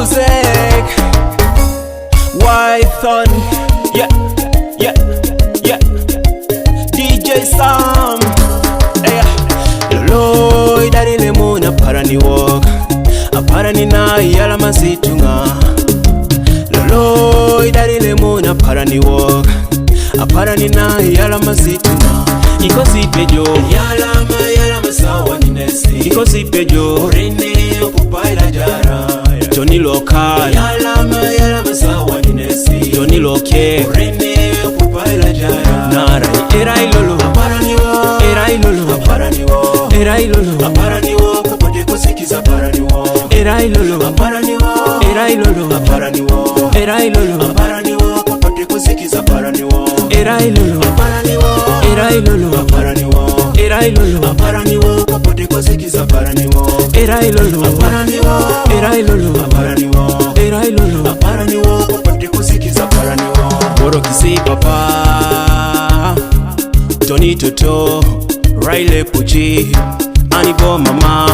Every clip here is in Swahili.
music. Python, yeah, yeah, yeah. DJ Sam, yeah. Lolo idari lemona parani walk. Aparani na yala masitunga. Lolo idari lemona parani walk. Aparani na yala masitunga. Iko sipejo yala masawa ninesi. Iko sipejo rene okupaila jara. Johnny local yala masawa ninesi. Johnny loke rene okupaila jara. Nara erai lolo aparani wo. Erai lolo aparani wo. Erai lolo aparani wo. Kupote kosikiza aparani wo. Erai lolo aparani wo. Erai lolo aparani wo. Erai lolo aparani wo. Kupote kosikiza aparani wo. Erai lolo aparani wo. Erai lolo aparani wo. Erai lolo aparani wo. Kupote kosikiza aparani wo. Erai lolo aparani wo. Erai lolo aparani wo. Erai lolo aparani wo. Kupote kosikiza aparani wo. Moro kisi papa Tony Toto Riley Puchi Anibo mama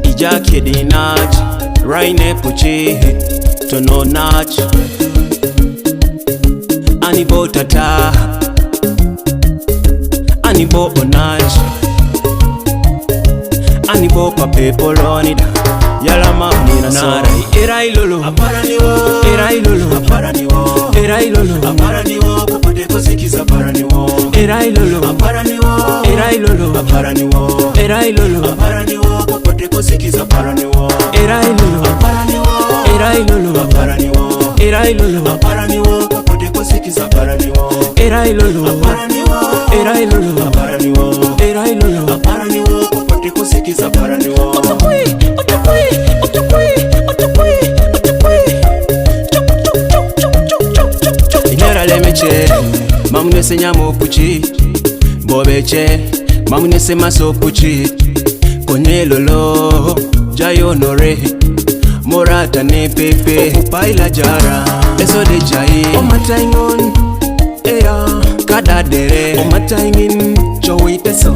Ija Kedi Nach Raine Puchi Tono Nach Anibo Tata Anibo Onach Anibo Pape Polonida Yalama Nina Nara Erai lolo aparani wo. Erai lolo aparani wo. Erai lolo aparani wo. Kupote kosikiza aparani wo. Erai lolo aparani wo. Erai lolo aparani wo. Erai lolo aparani wo. Kupote kosikiza aparani wo. Erai lolo aparani wo. Erai lolo aparani wo. Erai lolo aparani wo. Kupote kosikiza aparani wo. Erai lolo aparani wo. Erai lolo aparani wo. Erai lolo aparani wo. Kupote kosikiza aparani wo. Inyara lemeche mamunese nyamo puchi bobeche mamunese maso puchi konye lolo jayo nore morata ne pepe okupaila jara eso de jai omataingon eya kada dere omataingin chowiteso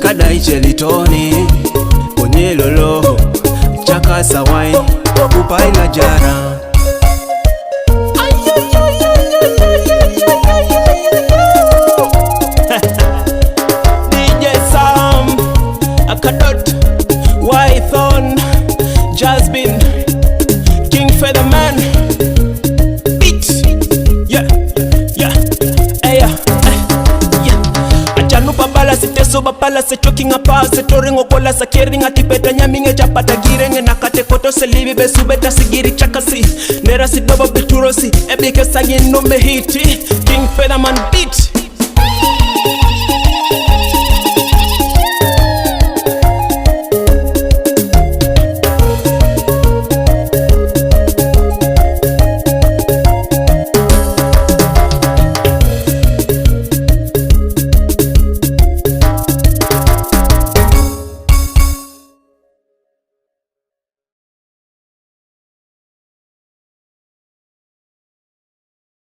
kada ichelitoni konye lolo chaka sawai okupaila jara. DJ Sam, Akadot, Python, Jasmine, King Featherman, Beat, yeah, yeah, yeah, yeah. Achanupa bala si Ateso bapala se choking apa se touring okola sa kering atipeta nyaminge chapata girenge nakate koto se libi besu beta sigiri chakasi nera si dobo biturosi ebike sangin nombe hiti King Featherman Beat.